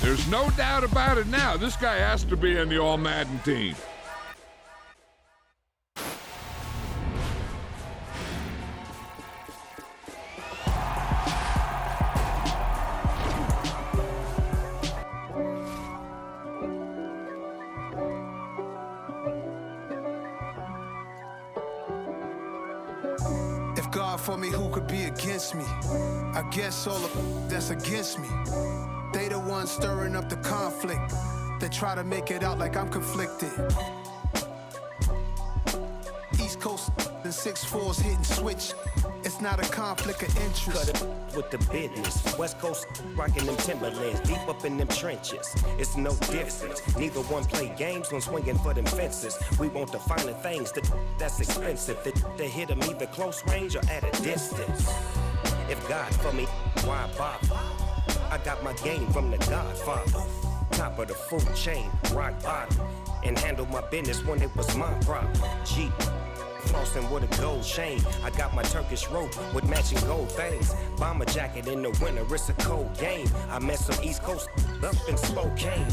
There's no doubt about it now. This guy has to be in the All-Madden team. If God for me, who could be against me? I guess all of that's against me. They the ones stirring up the conflict. They try to make it out like I'm conflicted. East Coast and 6'4's hitting switch. It's not a conflict of interest. Cut it with the business. West Coast rocking them Timberlands, deep up in them trenches. It's no difference. Neither one play games when swinging for them fences. We want the finer things that's expensive. That hit them either close range or at a distance. If God for me, why bother? I got my game from the Godfather. Top of the food chain, rock bottom. And handle my business when it was my problem. Jeep, flossing with a gold chain. I got my Turkish rope with matching gold things. Bomber jacket in the winter, it's a cold game. I met some East Coast up in Spokane.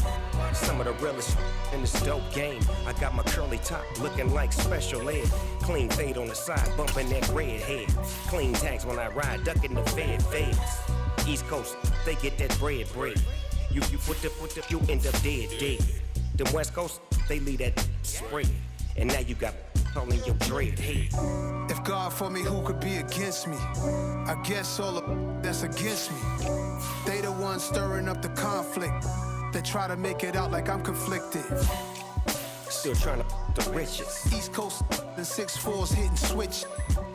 Some of the realest in this dope game. I got my curly top looking like special ed. Clean fade on the side, bumping that red head. Clean tags when I ride, ducking the feds. East Coast, they get that bread. You put the, you end up dead. Then West Coast, they leave that spread. And now you got all in your dread head. If God for me, who could be against me? I guess all of that's against me. They the ones stirring up the conflict. They try to make it out like I'm conflicted. Still trying to the riches. East Coast and 6'4's hitting switch.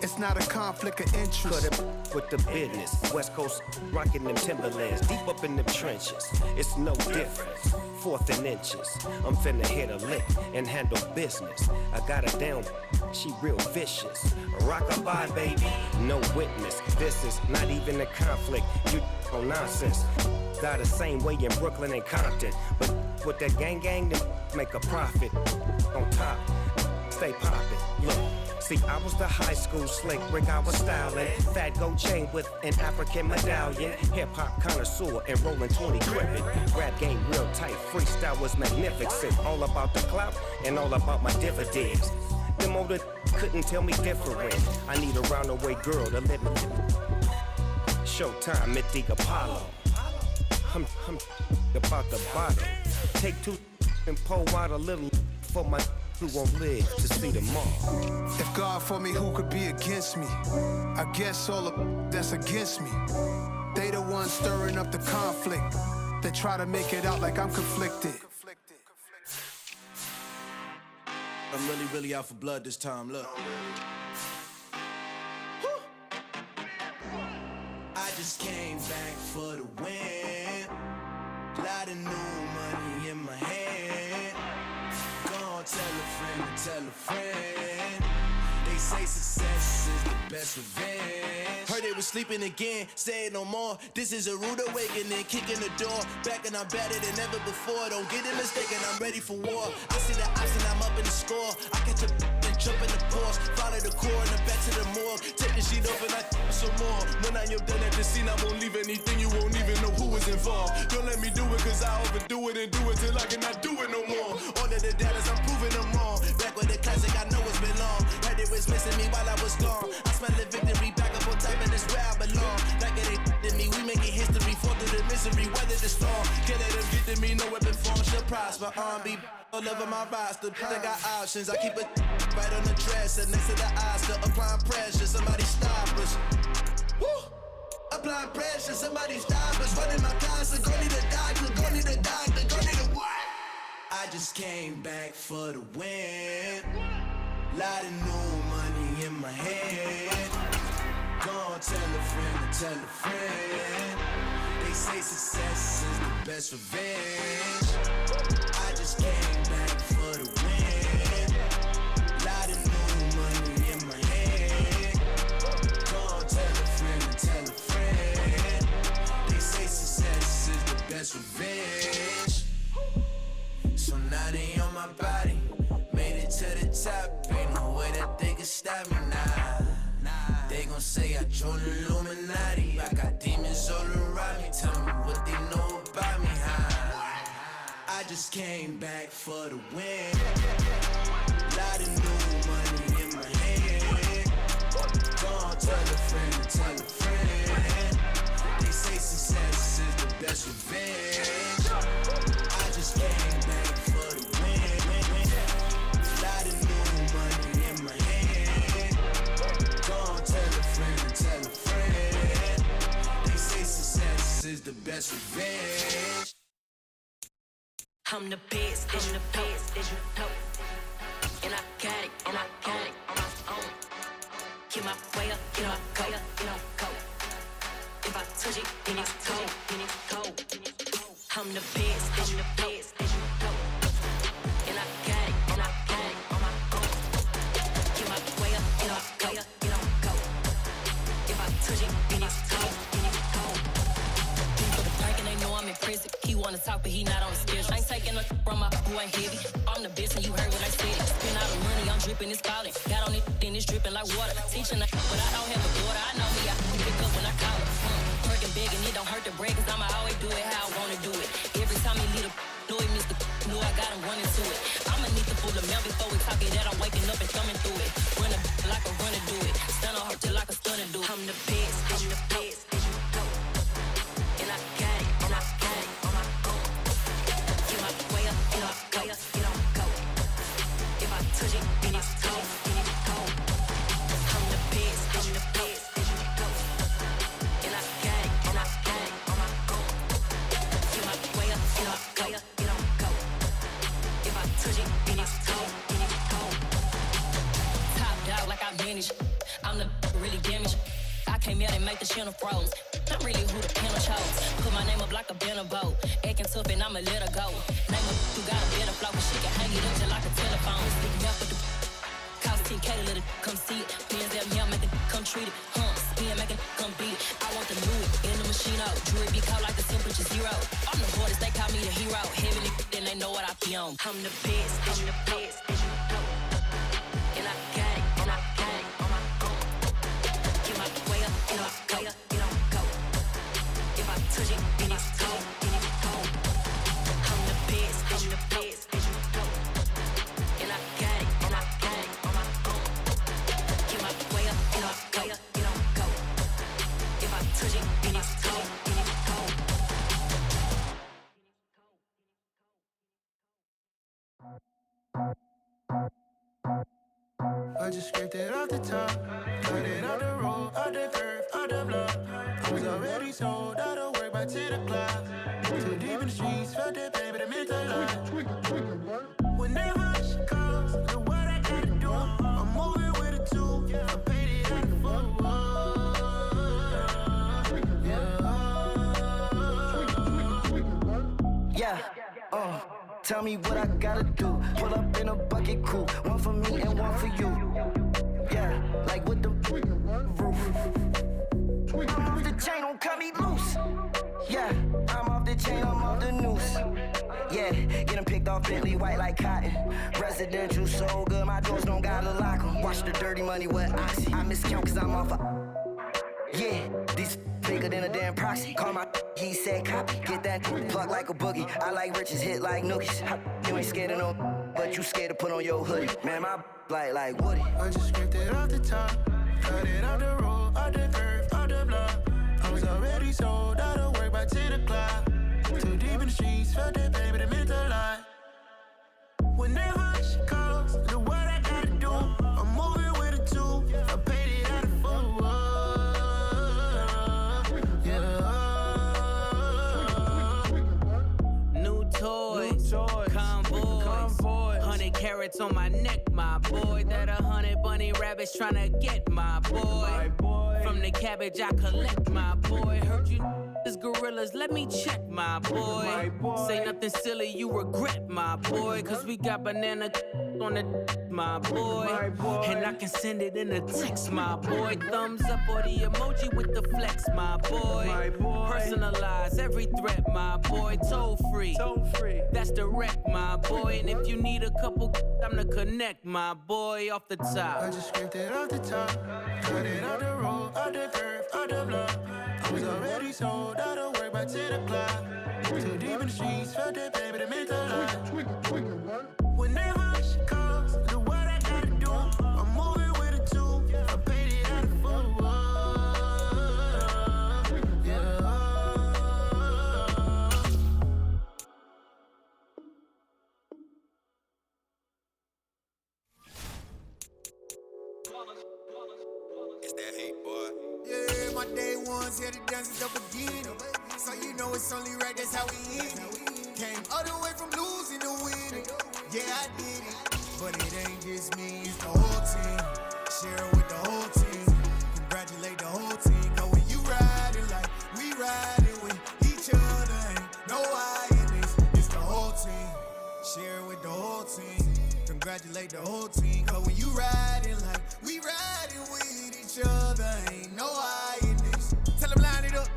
It's not a conflict of interest. Cut it with the business. West Coast rocking them Timberlands, deep up in them trenches. It's no difference. 4th and inches. I'm finna hit a lick and handle business. I got her down, she real vicious. Rock-a-bye, baby, no witness. This is not even a conflict. You on nonsense. Got the same way in Brooklyn and Compton. But with that gang, then make a profit. On top, stay poppin'. Look. See, I was the high school slick Rick, I was styling. Fat gold chain with an African medallion. Hip-hop connoisseur and rolling 20 crippin'. Rap game real tight, freestyle was magnificent. All about the clout and all about my dividends. Them older couldn't tell me different. I need a roundaway girl to let me. Showtime at the Apollo. I'm about the bottle. Take 2 and pour out a little for my who won't live to see tomorrow. If God for me, who could be against me? I guess all of that's against me. They the ones stirring up the conflict. They try to make it out like I'm conflicted. I'm really out for blood this time, look. I just came back for the win. Lot of new money in my hand. Tell a friend. They say success is the best revenge. Heard they was sleeping again, say it no more. This is a rude awakening, kicking the door. Back and I'm better than ever before. Don't get it mistaken, I'm ready for war. I see the ops and I'm up in the score. I catch a and jump in the Porsche. Follow the core and then back to the morgue. Take the sheet off and I some more. When I am done at the scene, I won't leave anything. You won't even know who is involved. Don't let me do it cause I overdo it and do it till I cannot do it no more. All of the dallas, I'm proving them wrong. Back with the classic, I know it's been long. Heard it was missing me while I was gone. I smell the victory, back up on time and it's where I belong. Like it ain't to me, we making history. Fall through the misery, weather the storm. Can't let them get to me, no weapon form shall prosper. R&B all over my roster, I got options. I keep it right on the dresser, next to the Oscar. Applying pressure, somebody stop us. Woo! Applying pressure, somebody stop us. Running my concert, go need a doctor, go need a doctor, go need a what? I just came back for the win. Lot of new money in my hand. Gonna tell a friend. They say success is the best revenge. I just came back for the win. Lot of new money in my hand. Gonna tell a friend. They say success is the best revenge. So now they on my body. Made it to the top. Ain't no way that they can stop me now. They gon' say I joined the Illuminati. I got demons all around me. Tell me what they know about me, huh? just came back for the win. Lot of new money in my hand. Gonna tell a friend to tell a friend. They say success is the best revenge. I just came back for the win. Lot of new money in my hand. Gonna tell a friend to tell a friend. They say success is the best revenge. I'm the best, I'm the best, as you know. And I got it, on my own. Get my way up, get my go, go. If I touch it, then it's cold, I'm the best, I'm the best, as you know. And I got it, on my own. Get my way up, get my go. If I touch it, then it's cold, People thinking they know I'm in prison. He wanna talk, but he not on the schedule. I ain't taking a from my boy heavy. I'm the best, and you heard what I said. Spend all the money, I'm dripping, it's falling. Got on it, then it's dripping like water. Teaching but I don't have a daughter. I know me, I can pick up when I call her. Working big, and it don't hurt to break, cause I'ma always do it how I wanna do it. Every time he lead a know he missed the know I got him running to it. I'ma need the full amount before we talk it that I'm waking up and thumbing through it. Run a like a runner do it. Stun on her till like a stunner do it. I'm the best, I'm the best, as you know. And I got it, on my own. Get my way up, get on go. If I touch it, then it's cold, I'm the best, as you know. And I got it, on my own. Get my way up, get on go. If I touch it, then it's cold, Top dog like I manage. I'm the really damaged. I came out and make the channel froze. I'm really who the panel chose. Put my name up like a banner boat. Acting tough and I'ma let her go. Name up who got a better flow, but she can hang it up just like a telephone. Sticking out for the cost 10K to let it come see it. Pins that me, I make it come treat it. Spin, make it come beat it. I want the new in the machine out. Jewelry be cold like the temperature zero. I'm the hardest, they call me the hero. Heavenly, then they know what I be on. I'm the best, as you know. And I got it, on my own. Get my way up, get on go. If I touch it, then it's cold, I'm the best, as you know. And I got it, on my own. Get my way up, get on go. If I touch it, then it's cold, I just scraped it off the top, cut it out the road, out the curve, out the block. I was already sold, out of work by 10 o'clock. Too deep in the streets, felt that baby, that meant a lot. Whenever she calls, do what I gotta do. I'm moving with a two, I paid it out the full. Yeah, tell me what I gotta do. Pull up in a bucket coupe, one for me and one for you. Yeah, like with the roof. I'm off the chain, don't cut me loose. Yeah, I'm off the chain, I'm off the noose. Yeah, getting picked off Bentley white like cotton. Residential so good, my doors don't gotta lock 'em. Watch the dirty money with Oxy. I miscount cause I'm off yeah, these bigger than a damn proxy. Call my he said copy. Get that plug like a boogie. I like riches, hit like nookies. You ain't scared of no, but you scared to put on your hoodie. Man, my like Woody. I just scraped it off the top, cut it out the road, out the curve, out the block. I was already sold, out of work by 10 o'clock. Too deep in the streets, felt that baby, that meant a lot. Whenever she calls, do what I gotta do. I'm moving with a two, I paid it out of full. New toys, convoys, 100 carats on my neck, my boy. That 100 bunny rabbits tryna get my boy. From the cabbage I collect, my boy. Heard you is gorillas, let me check, my boy. Say nothing silly, you regret, my boy. Cause we got banana on the my boy. And I can send it in a text, my boy. Thumbs up or the emoji with the flex, my boy. Personalize every threat, my boy. Toll free, that's direct, my boy. And if you need a couple, I'm the connect, my boy. Off the top, I just scraped it off the top, cut it out the road, out the curve, out the block. I was already sold, out of work by 10 o'clock. Too deep in the streets, felt that baby, that meant a lot. ones here to dance at the beginning. So you know it's only right, that's how we end it. Came all the way from losing to winning. Yeah, I did it. But it ain't just me, it's the whole team. Share it with the whole team. Congratulate the whole team. Cause when you riding like we riding with each other, ain't no I in this. It's the whole team. Share it with the whole team. Congratulate the whole team. Cause when you riding like we riding with each other, ain't no I in this. Tell them line it up.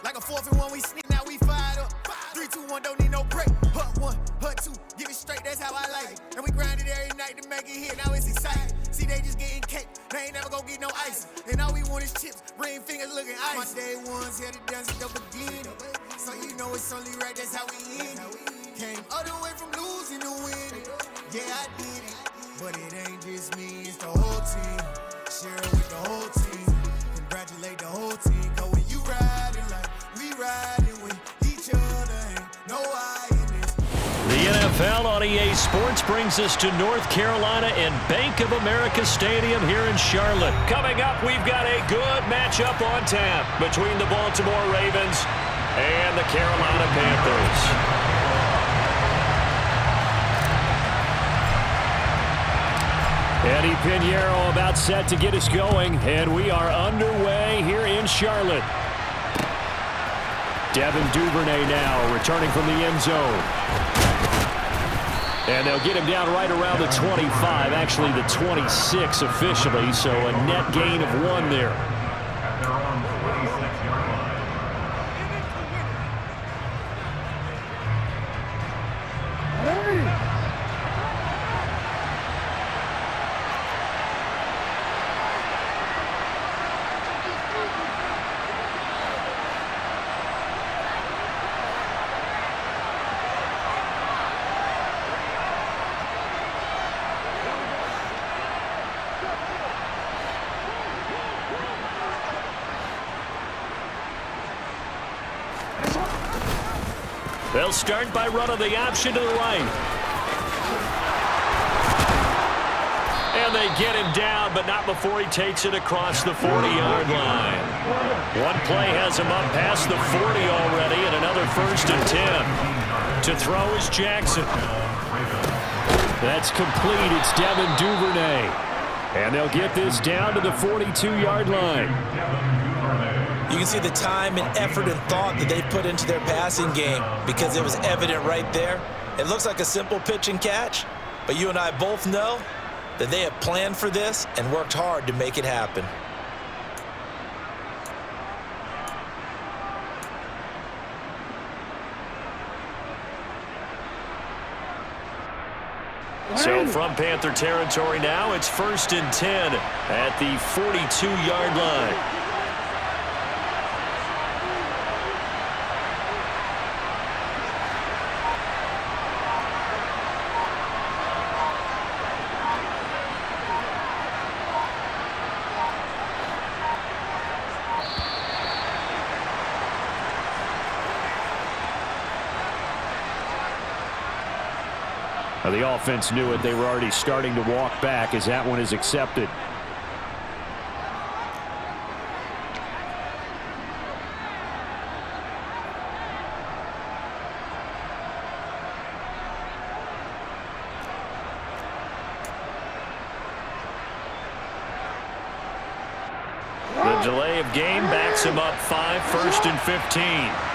Like a 4th and 1, we sneak, now we fired up. 3, 2, 1, don't need no break. Hut 1, hut 2, give it straight, that's how I like it. And we grind it every night to make it hit, now it's exciting. See, they just getting cake, they ain't never gonna get no ice. And all we want is chips, ring fingers looking ice. My day ones here to dance at the beginning. So you know it's only right, that's how we end it. Came all the way from losing to winning. Yeah, I did it. But it ain't just me, it's the whole team. Share it with the whole team. Congratulate the whole team. Cause when you riding like we riding with each other, ain't no I in this. The NFL on EA Sports brings us to North Carolina and Bank of America Stadium here in Charlotte. Coming up, we've got a good matchup on tap between the Baltimore Ravens and the Carolina Panthers. Eddie Pinheiro about set to get us going, and we are underway here in Charlotte. Devin Duvernay now returning from the end zone. And they'll get him down right around the 25, actually the 26 officially, so a net gain of 1 there. They'll start by running the option to the right. And they get him down, but not before he takes it across the 40-yard line. One play has him up past the 40 already, and another 1st and 10. To throw is Jackson. That's complete. It's Devin Duvernay. And they'll get this down to the 42-yard line. You can see the time and effort and thought that they put into their passing game because it was evident right there. It looks like a simple pitch and catch, but you and I both know that they have planned for this and worked hard to make it happen. So from Panther territory now, it's 1st and 10 at the 42-yard line. The offense knew it. They were already starting to walk back as that one is accepted. The delay of game backs him up 5, 1st and 15.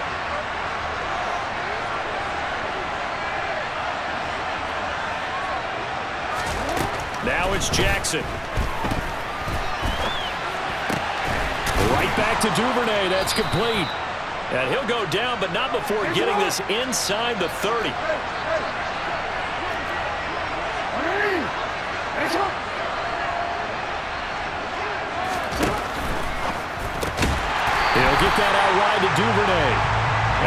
Now it's Jackson. Right back to Duvernay. That's complete. And he'll go down, but not before getting this inside the 30. He'll get that out wide to Duvernay.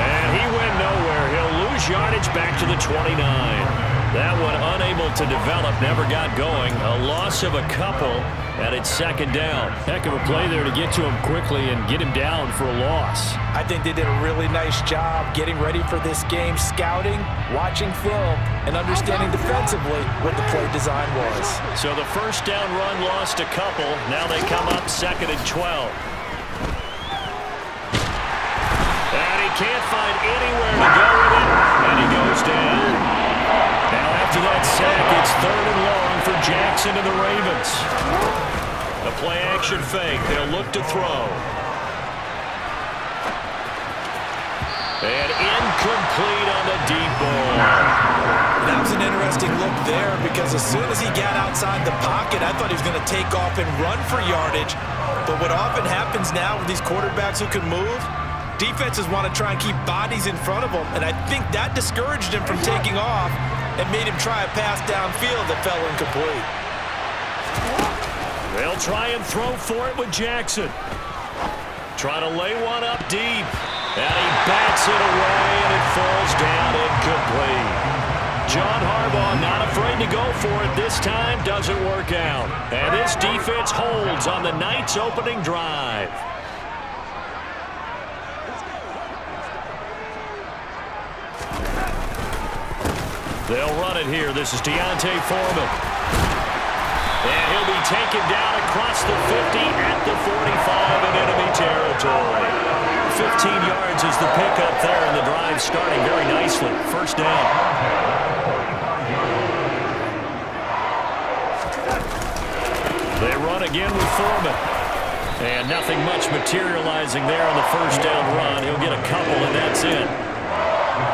And he went nowhere. He'll lose yardage back to the 29. That one unable to develop, never got going. A loss of a couple, and it's 2nd down. Heck of a play there to get to him quickly and get him down for a loss. I think they did a really nice job getting ready for this game, scouting, watching film, and understanding defensively what the play design was. So the 1st down run lost a couple. Now they come up 2nd and 12. can't find anywhere to go with it, and he goes down. Now after that sack, it's 3rd and long for Jackson and the Ravens. A play-action fake. They'll look to throw. And incomplete on the deep ball. That was an interesting look there because as soon as he got outside the pocket, I thought he was going to take off and run for yardage. But what often happens now with these quarterbacks who can move, defenses want to try and keep bodies in front of them. And I think that discouraged him from taking off and made him try a pass downfield that fell incomplete. They'll try and throw for it with Jackson. Trying to lay one up deep. And he bats it away, and it falls down incomplete. John Harbaugh not afraid to go for it this time. Doesn't work out. And this defense holds on the night's opening drive. They'll run it here. This is Deontay Foreman. And he'll be taken down across the 50 at the 45 in enemy territory. 15 yards is the pickup there, and the drive starting very nicely. First down. They run again with Foreman. And nothing much materializing there on the first down run. He'll get a couple, and that's it.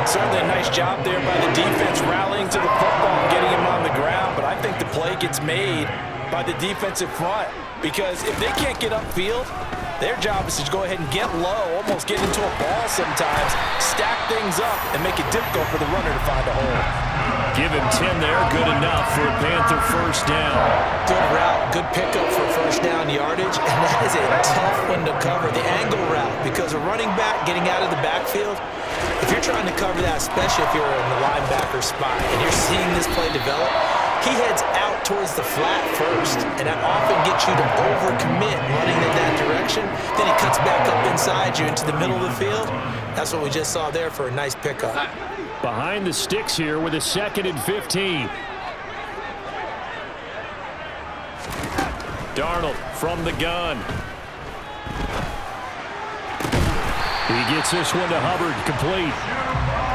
Certainly a nice job there by the defense rallying to the football and getting him on the ground, but I think the play gets made by the defensive front because if they can't get upfield, their job is to go ahead and get low, almost get into a ball sometimes, stack things up, and make it difficult for the runner to find a hole. Give him 10 there, good enough for a Panther first down. Good route, good pickup for first down yardage, and that is a tough one to cover, the angle route, because a running back getting out of the backfield, if you're trying to cover that, especially if you're in the linebacker spot, and you're seeing this play develop, he heads out towards the flat first, and that often gets you to overcommit running in that direction. Then he cuts back up inside you into the middle of the field. That's what we just saw there for a nice pickup. Behind the sticks here with a 2nd and 15. Darnold from the gun. He gets this one to Hubbard, complete.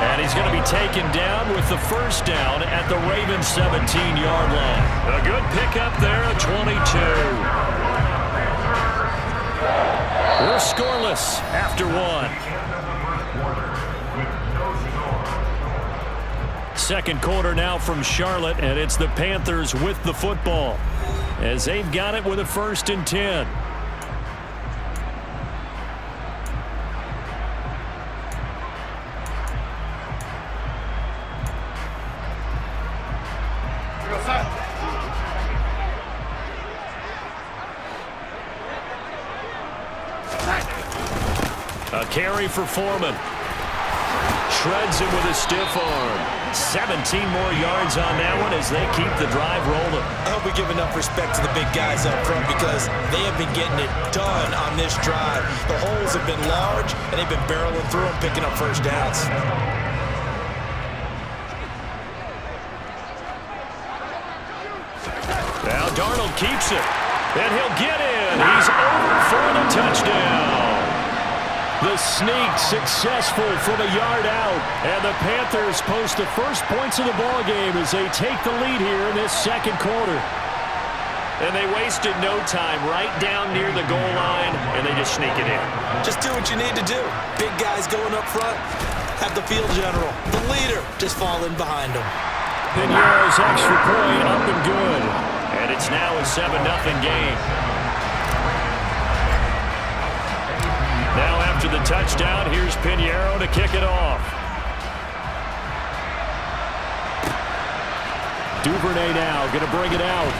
And he's going to be taken down with the first down at the Ravens' 17-yard line. A good pickup there at 22. We're scoreless after one. Second quarter now from Charlotte, and it's the Panthers with the football as they've got it with a 1st and 10. A carry for Foreman. Shreds him with a stiff arm. 17 more yards on that one as they keep the drive rolling. I hope we give enough respect to the big guys up front because they have been getting it done on this drive. The holes have been large, and they've been barreling through them, picking up first downs. Now Darnold keeps it, and he'll get in. He's over for the touchdown. The sneak successful from a yard out, and the Panthers post the first points of the ball game as they take the lead here in this second quarter. And they wasted no time right down near the goal line, and they just sneak it in. Just do what you need to do. Big guys going up front, have the field general, the leader, just fall in behind them. Pinheiro's extra point up and good, and it's now a 7-0 game. Now after the touchdown, here's Pinheiro to kick it off. Duvernay now going to bring it out.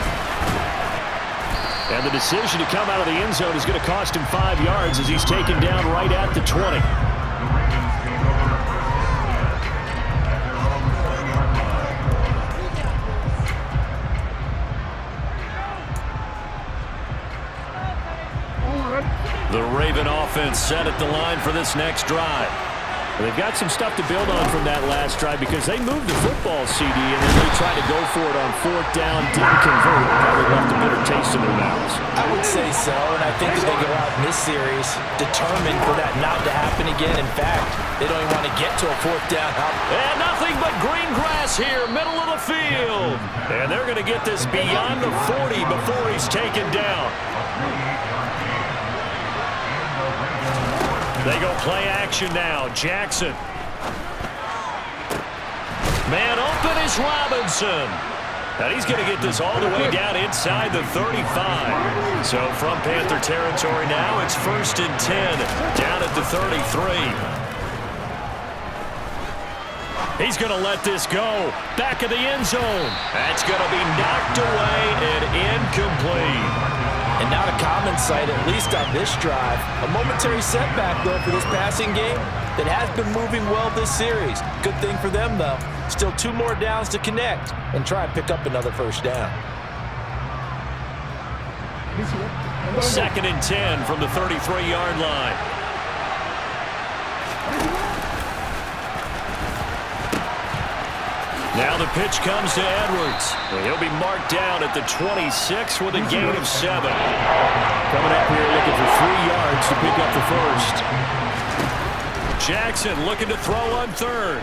And the decision to come out of the end zone is going to cost him 5 yards as he's taken down right at the 20. The Raven offense set at the line for this next drive. They've got some stuff to build on from that last drive because they moved the football, CD, and then they tried to go for it on 4th down, didn't convert. Probably left a bitter taste in their mouths. I would say so, and I think that they go out in this series determined for that not to happen again. In fact, they don't even want to get to a 4th down. And nothing but green grass here, middle of the field. And they're going to get this beyond the 40 before he's taken down. They go play action now. Jackson. Man open is Robinson. And he's going to get this all the way down inside the 35. So from Panther territory now, it's 1st and 10 down at the 33. He's going to let this go. Back of the end zone. That's going to be knocked away and incomplete. And not a common sight, at least on this drive. A momentary setback, though, for this passing game that has been moving well this series. Good thing for them, though. Still 2 more downs to connect and try and pick up another 1st down. 2nd and 10 from the 33-yard line. Now the pitch comes to Edwards. He'll be marked down at the 26 with a gain of 7. Coming up here looking for 3 yards to pick up the 1st. Jackson looking to throw on 3rd.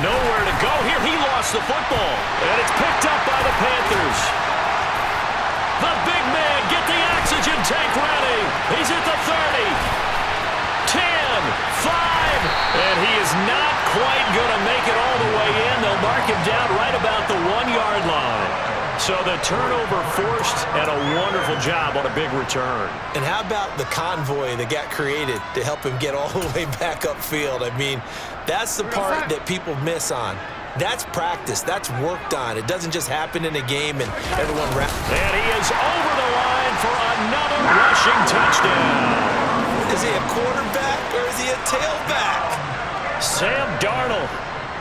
Nowhere to go here. He lost the football. And it's picked up by the Panthers. The big man, get the oxygen tank ready. He's at the 30. 10, 5, and he is not quite going to make it all the way in. They'll mark him down right about the 1-yard line. So the turnover forced, and a wonderful job on a big return. And how about the convoy that got created to help him get all the way back upfield? I mean, that's the part that people miss on. That's practice. That's worked on. It doesn't just happen in a game and everyone... And he is over the line for another rushing touchdown. Is he a quarterback or is he a tailback? Sam Darnold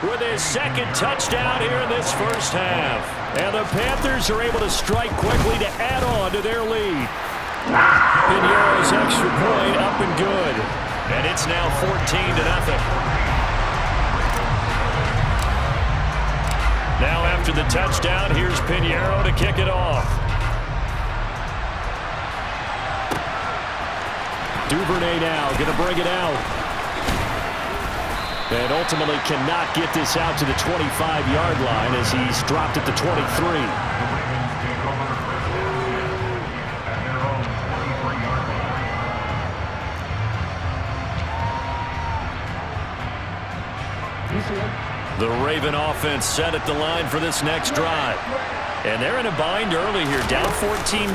with his 2nd touchdown here in this 1st half. And the Panthers are able to strike quickly to add on to their lead. Pinheiro's extra point up and good. And it's now 14-0. Now after the touchdown, here's Pinheiro to kick it off. Duvernay now going to bring it out. And ultimately cannot get this out to the 25-yard line as he's dropped at the 23. The Raven offense set at the line for this next drive. And they're in a bind early here, down 14-0.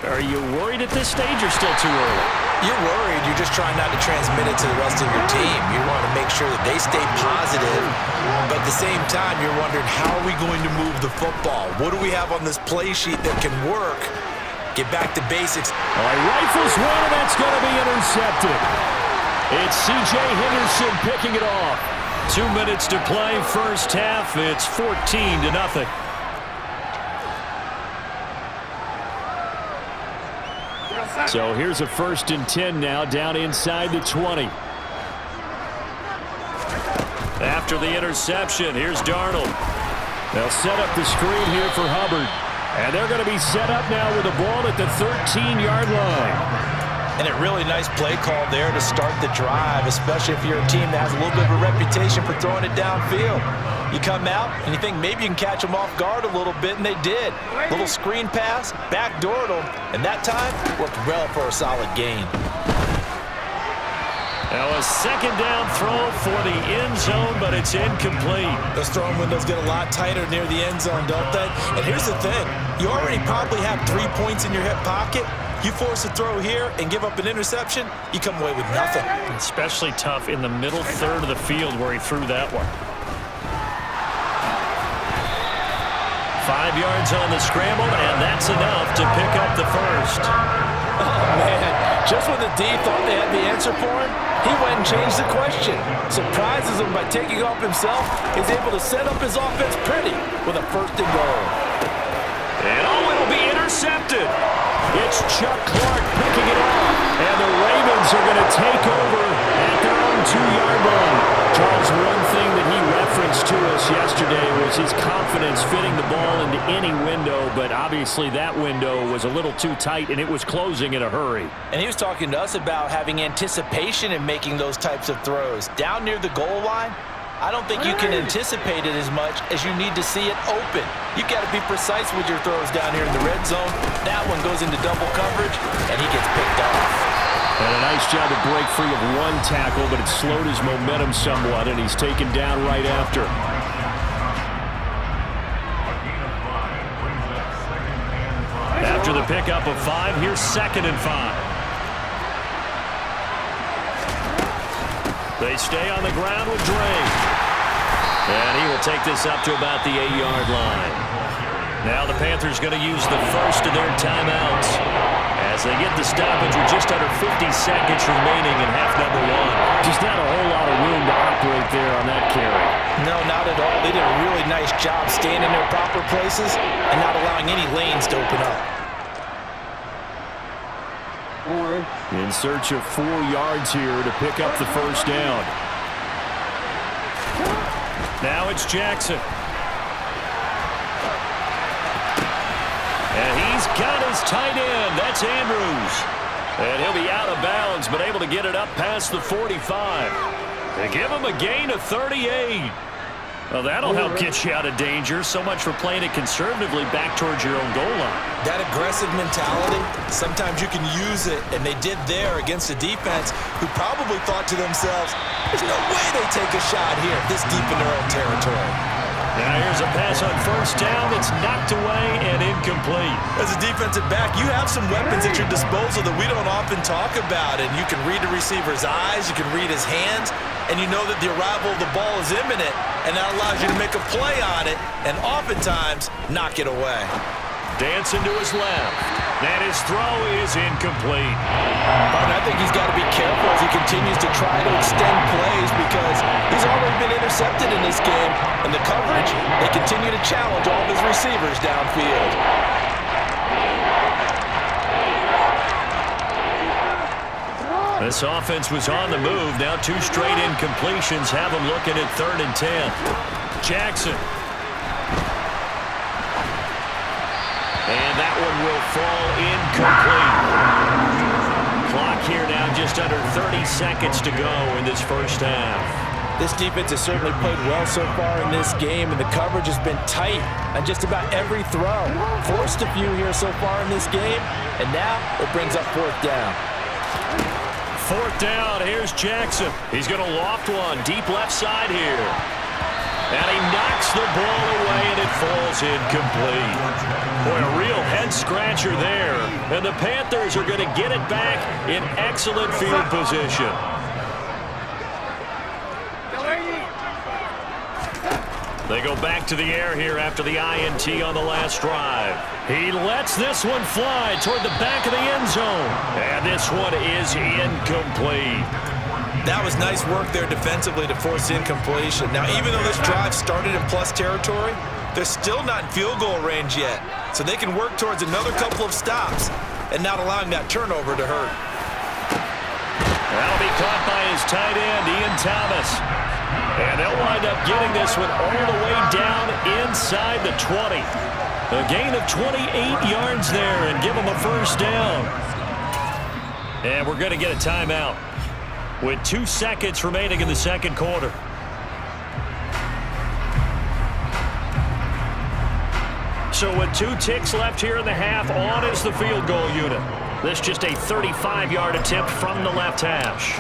Are you worried at this stage or still too early? You're worried. You're just trying not to transmit it to the rest of your team. You want to make sure that they stay positive. But at the same time, you're wondering, how are we going to move the football? What do we have on this play sheet that can work? Get back to basics. All right, rifles one, and that's going to be intercepted. It's C.J. Henderson picking it off. 2 minutes to play, 1st half. It's 14-0. So here's a 1st and 10 now, down inside the 20. After the interception, here's Darnold. They'll set up the screen here for Hubbard. And they're going to be set up now with the ball at the 13-yard line. And a really nice play call there to start the drive, especially if you're a team that has a little bit of a reputation for throwing it downfield. You come out and you think maybe you can catch them off guard a little bit, and they did. Little screen pass, backdoored them, and that time worked well for a solid gain. Now a 2nd down throw for the end zone, but it's incomplete. Those throwing windows get a lot tighter near the end zone, don't they? And here's the thing. You already probably have 3 points in your hip pocket. You force a throw here and give up an interception, you come away with nothing. Especially tough in the middle 3rd of the field where he threw that one. 5 yards on the scramble, and that's enough to pick up the 1st. Oh, man. Just when the D thought they had the answer for him, he went and changed the question. Surprises him by taking off himself. He's able to set up his offense pretty with a 1st and goal. And it'll be intercepted. It's Chuck Clark picking it off. And the Ravens are going to take over at their own 2-yard line. Charles, one thing that he referenced to us yesterday was his confidence fitting the ball into any window, but obviously that window was a little too tight, and it was closing in a hurry. And he was talking to us about having anticipation in making those types of throws. Down near the goal line, I don't think you can anticipate it as much as you need to see it open. You've got to be precise with your throws down here in the red zone. That one goes into double coverage, and he gets picked off. And a nice job to break free of one tackle, but it slowed his momentum somewhat, and he's taken down right after. After the pickup of 5, here's 2nd and 5. They stay on the ground with Dre. And he will take this up to about the 8-yard line. Now the Panthers going to use the first of their timeouts as they get the stoppage with just under 50 seconds remaining in half number 1. Just not a whole lot of room to operate there on that carry. No, not at all. They did a really nice job staying in their proper places and not allowing any lanes to open up. In search of 4 yards here to pick up the first down. Now it's Jackson. And he's got his tight end. That's Andrews. And he'll be out of bounds, but able to get it up past the 45. They give him a gain of 38. Well, that'll help get you out of danger. So much for playing it conservatively back towards your own goal line. That aggressive mentality, sometimes you can use it, and they did there against a defense who probably thought to themselves, there's no way they take a shot here this deep in their own territory. Now here's a pass on first down. It's knocked away and incomplete. As a defensive back, you have some weapons at your disposal that we don't often talk about, and you can read the receiver's eyes, you can read his hands, and you know that the arrival of the ball is imminent, and that allows you to make a play on it and oftentimes knock it away. Dancing to his left. And his throw is incomplete. I think he's got to be careful as he continues to try to extend plays because he's already been intercepted in this game. And the coverage, they continue to challenge all of his receivers downfield. This offense was on the move. Now 2 straight incompletions have them looking at 3rd and 10. Jackson. And that one will fall incomplete. Clock here now just under 30 seconds to go in this first half. This defense has certainly played well so far in this game, and the coverage has been tight on just about every throw. Forced a few here so far in this game, and now it brings up 4th down. 4th down, here's Jackson. He's going to loft one deep left side here. And he knocks the ball away, and it falls incomplete. Boy, a real head-scratcher there. And the Panthers are going to get it back in excellent field position. They go back to the air here after the INT on the last drive. He lets this one fly toward the back of the end zone. And this one is incomplete. That was nice work there defensively to force incompletion. Now, even though this drive started in plus territory, they're still not in field goal range yet. So they can work towards another couple of stops and not allowing that turnover to hurt. That'll be caught by his tight end, Ian Thomas. And they'll wind up getting this one all the way down inside the 20. A gain of 28 yards there and give them a first down. And we're going to get a timeout with 2 seconds remaining in the second quarter. So with 2 ticks left here in the half, on is the field goal unit. This just a 35-yard attempt from the left hash.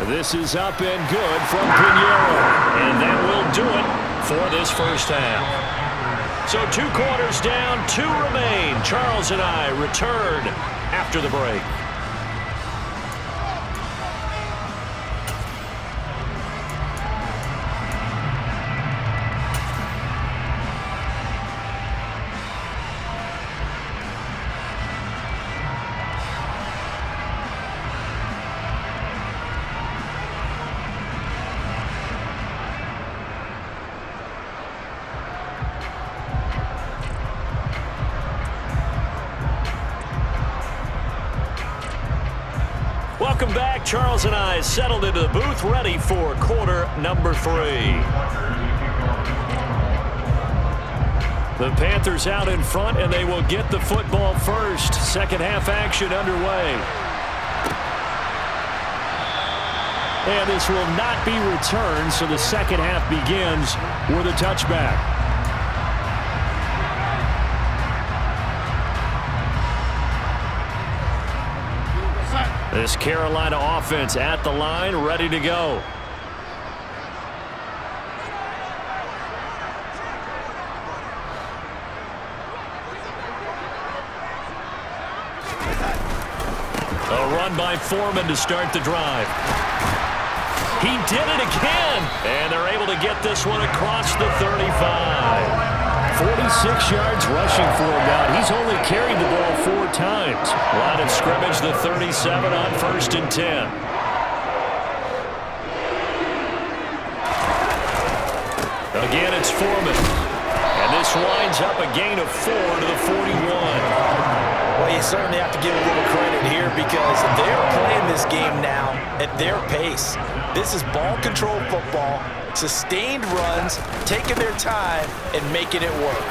This is up and good from Pinheiro. And that will do it for this first half. So 2 quarters down, 2 remain. Charles and I return after the break. Welcome back. Charles and I settled into the booth, ready for quarter number 3. The Panthers out in front, and they will get the football first. Second half action underway. And this will not be returned, so the second half begins with a touchback. This Carolina offense at the line, ready to go. A run by Foreman to start the drive. He did it again, and they're able to get this one across the 35. 46 yards rushing for him now. He's only carried the ball 4 times. Line of scrimmage, the 37 on 1st and 10. Again, it's Foreman. And this winds up a gain of 4 to the 41. Well, you certainly have to give a little credit here because they're playing this game now at their pace. This is ball control football, sustained runs, taking their time, and making it work.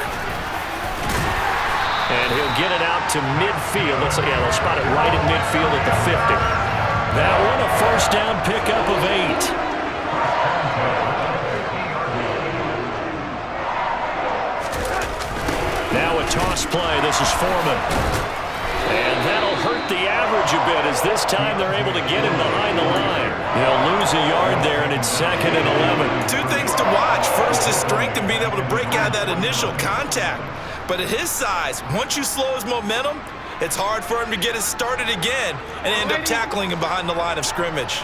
And he'll get it out to midfield. They'll spot it right at midfield at the 50. That one, a first down pickup of 8. Now a toss play. This is Foreman. And that'll hurt the average a bit as this time they're able to get him behind the line. He'll lose a yard there, and it's 2nd and 11. 2 things to watch. First, his strength and being able to break out of that initial contact. But at his size, once you slow his momentum, it's hard for him to get it started again and end up tackling him behind the line of scrimmage.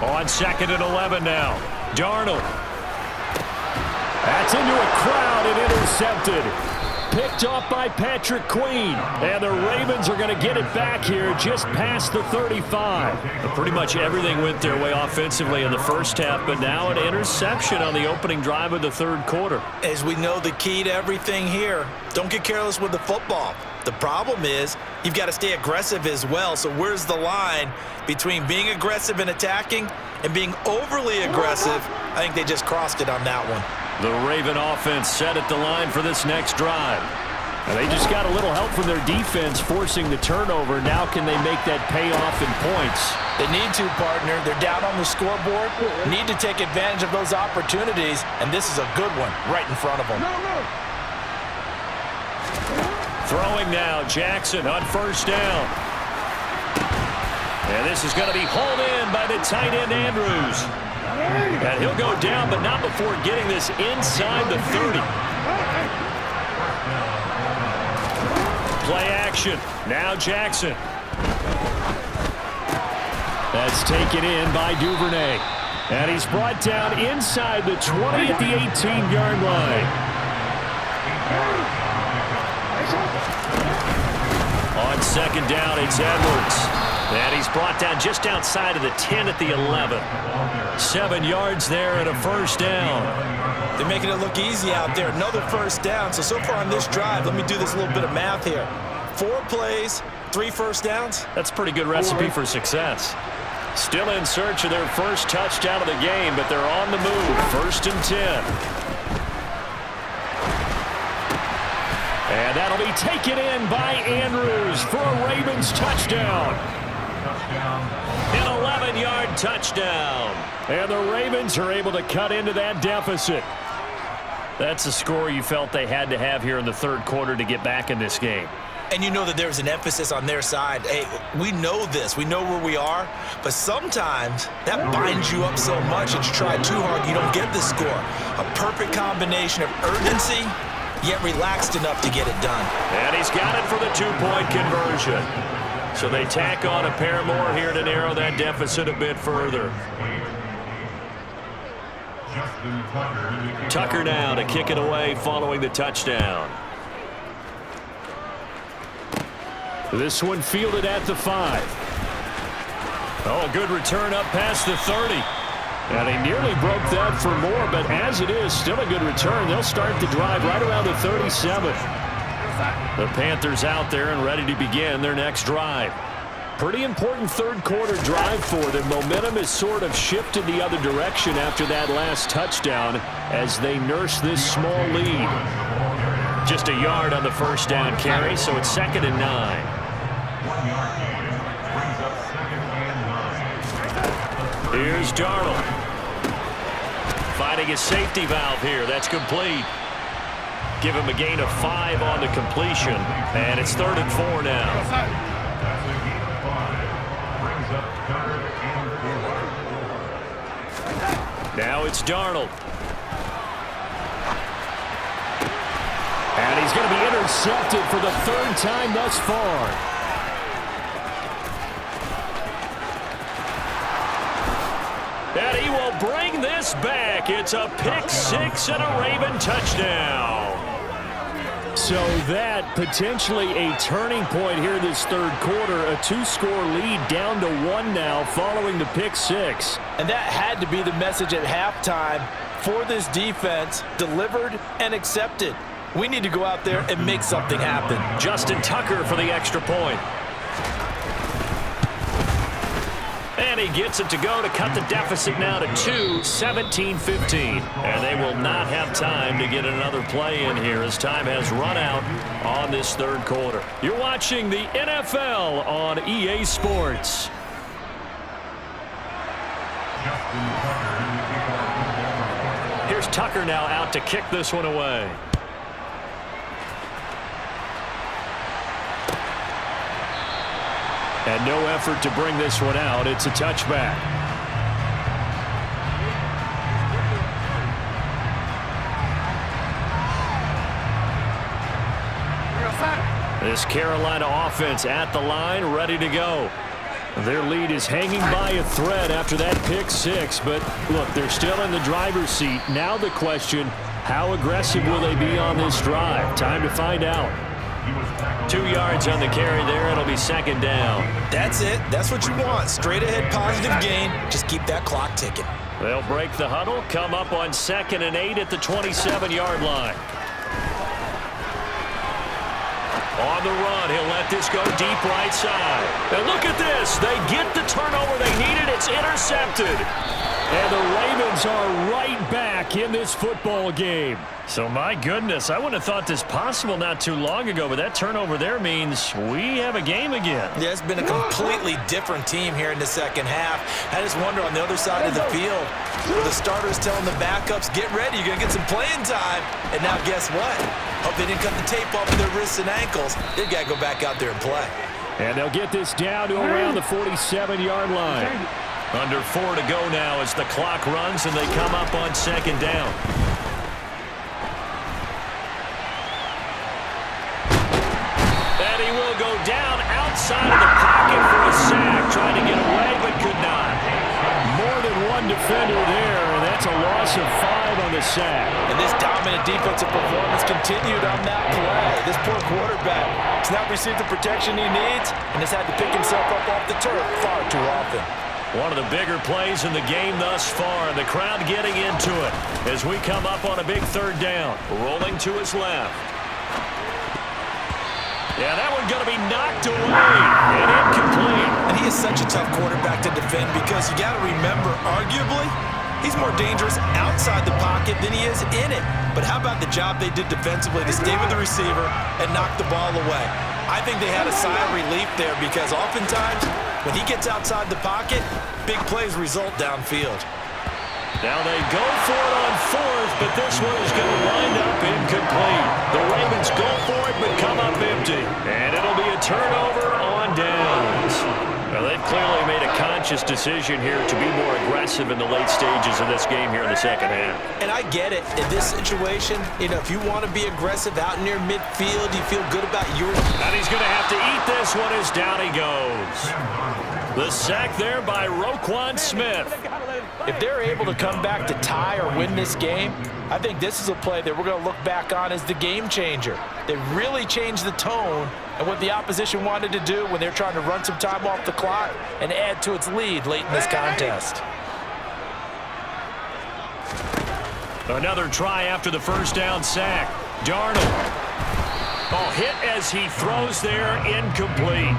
On 2nd and 11 now. Darnold. That's into a crowd and intercepted. Picked off by Patrick Queen. And the Ravens are going to get it back here just past the 35. Pretty much everything went their way offensively in the first half, but now an interception on the opening drive of the 3rd quarter. As we know, the key to everything here, don't get careless with the football. The problem is you've got to stay aggressive as well. So where's the line between being aggressive and attacking and being overly aggressive? I think they just crossed it on that one. The Raven offense set at the line for this next drive. And they just got a little help from their defense forcing the turnover. Now can they make that pay off in points? They need to, partner. They're down on the scoreboard. Need to take advantage of those opportunities, and this is a good one right in front of them. Throwing now, Jackson on 1st down. And this is going to be hauled in by the tight end, Andrews. And he'll go down, but not before getting this inside the 30. Play action. Now Jackson. That's taken in by Duvernay. And he's brought down inside the 20 at the 18-yard line. On 2nd down, it's Edwards. And he's brought down just outside of the 10 at the 11. 7 yards there and a 1st down. They're making it look easy out there. Another 1st down. So far on this drive, let me do this little bit of math here. 4 plays, 3 1st downs. That's a pretty good recipe for success. Still in search of their first touchdown of the game, but they're on the move. 1st and 10. And that'll be taken in by Andrews for a Ravens touchdown. An 11-yard touchdown. And the Ravens are able to cut into that deficit. That's a score you felt they had to have here in the 3rd quarter to get back in this game. And you know that there's an emphasis on their side. Hey, we know this. We know where we are. But sometimes that binds you up so much that you try too hard, you don't get the score. A perfect combination of urgency, yet relaxed enough to get it done. And he's got it for the 2-point conversion. So they tack on a pair more here to narrow that deficit a bit further. Tucker now to kick it away following the touchdown. This one fielded at the 5. Oh, a good return up past the 30. And he nearly broke that for more, but as it is, still a good return. They'll start the drive right around the 37. The Panthers out there and ready to begin their next drive. Pretty important third-quarter drive for them. Momentum has sort of shifted the other direction after that last touchdown as they nurse this small lead. Just a yard on the first down carry, so it's 2nd and 9. Here's Darnold. Finding his safety valve here. That's complete. Give him a gain of 5 on the completion. And it's 3rd and 4 now. Now it's Darnold. And he's going to be intercepted for the 3rd time thus far. And he will bring this back. It's a pick 6 and a Raven touchdown. So that potentially a turning point here this third quarter. A 2-score lead down to 1 now following the pick 6. And that had to be the message at halftime for this defense. Delivered and accepted. We need to go out there and make something happen. Justin Tucker for the extra point. And he gets it to go to cut the deficit now to 2, 17-15. And they will not have time to get another play in here as time has run out on this third quarter. You're watching the NFL on EA Sports. Here's Tucker now out to kick this one away. And no effort to bring this one out. It's a touchback. This Carolina offense at the line, ready to go. Their lead is hanging by a thread after that pick 6. But, look, they're still in the driver's seat. Now the question, how aggressive will they be on this drive? Time to find out. 2 yards on the carry there. It'll be 2nd down. That's it. That's what you want. Straight ahead positive gain. Just keep that clock ticking. They'll break the huddle. Come up on 2nd and 8 at the 27-yard line. On the run, he'll let this go deep right side. And look at this. They get the turnover they needed. It's intercepted. And the Ravens are right back in this football game. So, my goodness, I wouldn't have thought this possible not too long ago, but that turnover there means we have a game again. Yeah, it's been a completely different team here in the second half. I just wonder on the other side of the field, the starters telling the backups, get ready, you're going to get some playing time. And now guess what? Hope they didn't cut the tape off of their wrists and ankles. They've got to go back out there and play. And they'll get this down to around the 47-yard line. Under 4 to go now as the clock runs and they come up on 2nd down. And he will go down outside of the pocket for a sack. Trying to get away but could not. More than one defender there, and that's a loss of 5 on the sack. And this dominant defensive performance continued on that play. This poor quarterback has not received the protection he needs and has had to pick himself up off the turf far too often. One of the bigger plays in the game thus far. The crowd getting into it as we come up on a big 3rd down. Rolling to his left. Yeah, that one going to be knocked away and incomplete. And he is such a tough quarterback to defend because you got to remember, arguably, he's more dangerous outside the pocket than he is in it. But how about the job they did defensively to stay with the receiver and knock the ball away? I think they had a sigh of relief there because oftentimes when he gets outside the pocket, big plays result downfield. Now they go for it on 4th, but this one is going to wind up incomplete. The Ravens go for it, but come up empty. And it'll be a turnover on downs. Now they've clearly made a conscious decision here to be more aggressive in the late stages of this game here in the second half. And I get it. In this situation, you know, if you want to be aggressive out near midfield, you feel good about your... And he's going to have to eat this one as down he goes. The sack there by Roquan Smith. If they're able to come back to tie or win this game, I think this is a play that we're going to look back on as the game changer. They really changed the tone and what the opposition wanted to do when they're trying to run some time off the clock and add to its lead late in this contest. Another try after the first down sack. Darnold. Oh, hit as he throws there, incomplete.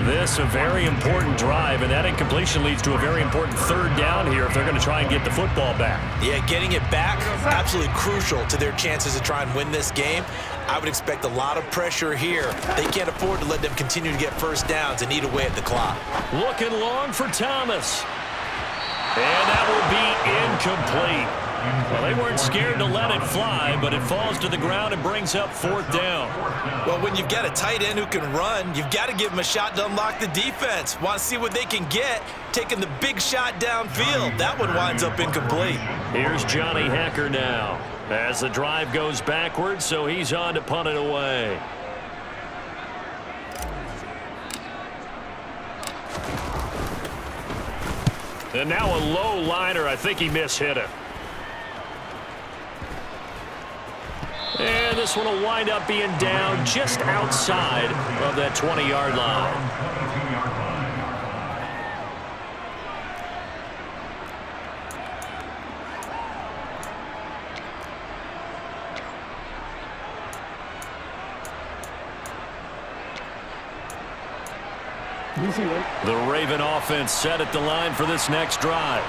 This a very important drive, and that incompletion leads to a very important third down here if they're going to try and get the football back. Yeah, getting it back, absolutely crucial to their chances to try and win this game. I would expect a lot of pressure here. They can't afford to let them continue to get first downs and eat away at the clock. Looking long for Thomas. And that will be incomplete. Well, they weren't scared to let it fly, but it falls to the ground and brings up fourth down. Well, when you've got a tight end who can run, you've got to give him a shot to unlock the defense. Want to see what they can get, taking the big shot downfield. That one winds up incomplete. Here's Johnny Hecker now as the drive goes backwards, so he's on to punt it away. And now a low liner. I think he mishit it. And this one will wind up being down just outside of that 20-yard line. The Raven offense set at the line for this next drive.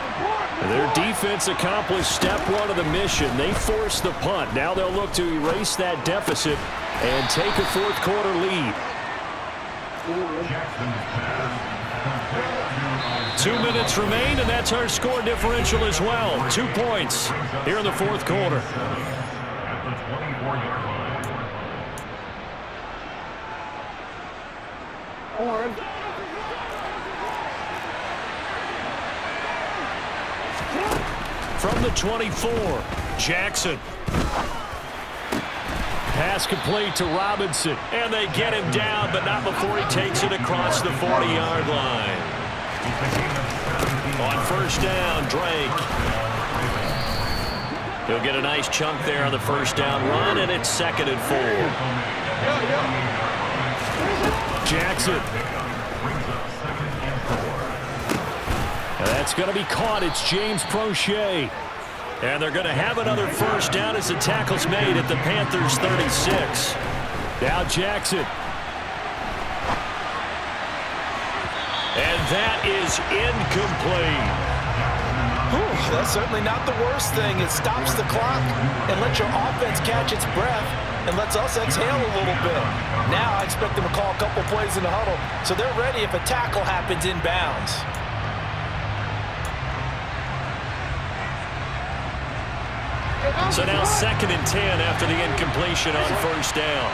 Their defense accomplished step one of the mission. They forced the punt. Now they'll look to erase that deficit and take a fourth quarter lead. 2 minutes remain, and that's our score differential as well. 2 points here in the fourth quarter. From the 24, Jackson. Pass complete to Robinson, and they get him down, but not before he takes it across the 40-yard line. On first down, Drake. He'll get a nice chunk there on the first down run, and it's 2nd and 4. Jackson. That's going to be caught. It's James Prochet. And they're going to have another first down as the tackle's made at the Panthers' 36. Now Jackson. And that is incomplete. Whew, that's certainly not the worst thing. It stops the clock and lets your offense catch its breath and lets us exhale a little bit. Now I expect them to call a couple plays in the huddle so they're ready if a tackle happens inbounds. So now 2nd and 10 after the incompletion on first down.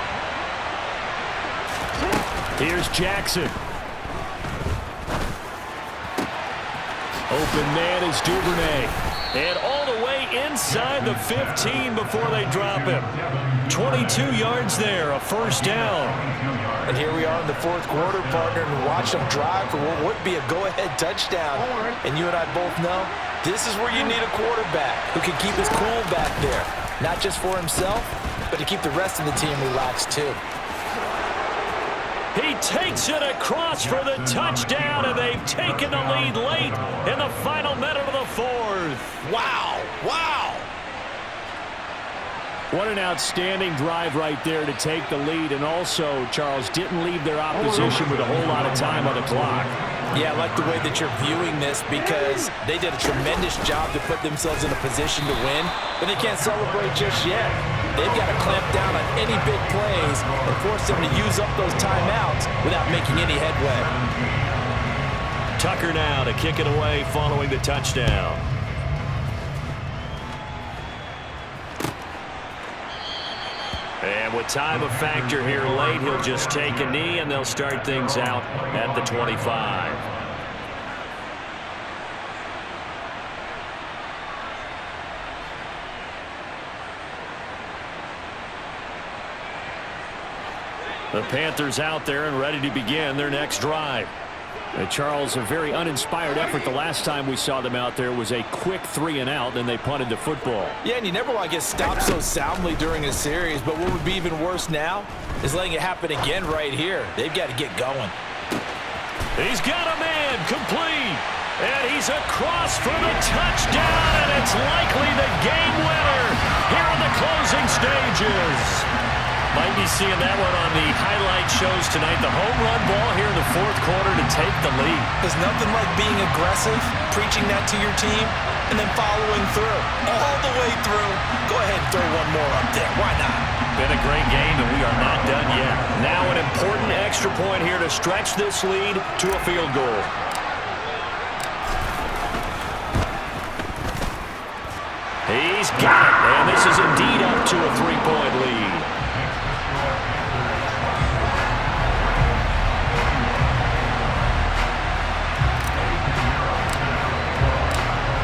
Here's Jackson. Open man is Duvernay. And all the way inside the 15 before they drop him. 22 yards there, a first down. And here we are in the fourth quarter, partner, and watch them drive for what would be a go-ahead touchdown. And you and I both know this is where you need a quarterback who can keep his cool back there. Not just for himself, but to keep the rest of the team relaxed too. He takes it across for the touchdown, and they've taken the lead late in the final minute of the fourth. Wow, wow. What an outstanding drive right there to take the lead, and also, Charles, didn't leave their opposition with a whole lot of time on the clock. Yeah, I like the way that you're viewing this because they did a tremendous job to put themselves in a position to win, but they can't celebrate just yet. They've got to clamp down on any big plays and force them to use up those timeouts without making any headway. Tucker now to kick it away following the touchdown. And with time a factor here late, he'll just take a knee, and they'll start things out at the 25. The Panthers out there and ready to begin their next drive. Charles, a very uninspired effort. The last time we saw them out there was a quick 3-and-out, and they punted the football. Yeah, and you never want to get stopped so soundly during a series, but what would be even worse now is letting it happen again right here. They've got to get going. He's got a man complete, and he's across for the touchdown, and it's likely the game winner here in the closing stages. Might be seeing that one on the highlight shows tonight. The home run ball here in the fourth quarter to take the lead. There's nothing like being aggressive, preaching that to your team, and then following through. All the way through. Go ahead and throw one more up there. Why not? Been a great game, and we are not done yet. Now an important extra point here to stretch this lead to a field goal. He's got it, and this is indeed up to a 3-point lead.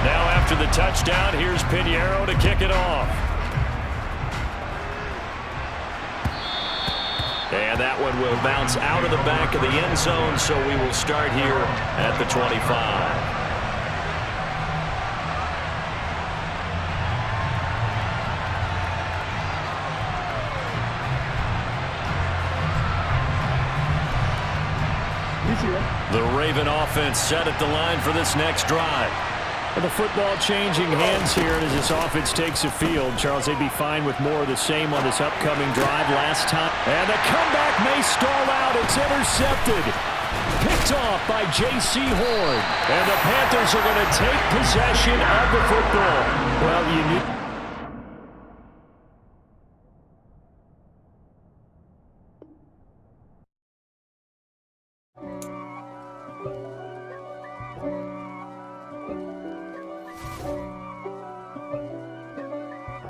Now after the touchdown, here's Pinheiro to kick it off. And that one will bounce out of the back of the end zone, so we will start here at the 25. The Raven offense set at the line for this next drive. The football changing hands here as this offense takes the field. Charles, they'd be fine with more of the same on this upcoming drive last time. And the comeback may stall out. It's intercepted. Picked off by J.C. Horn. And the Panthers are going to take possession of the football. Well, you need...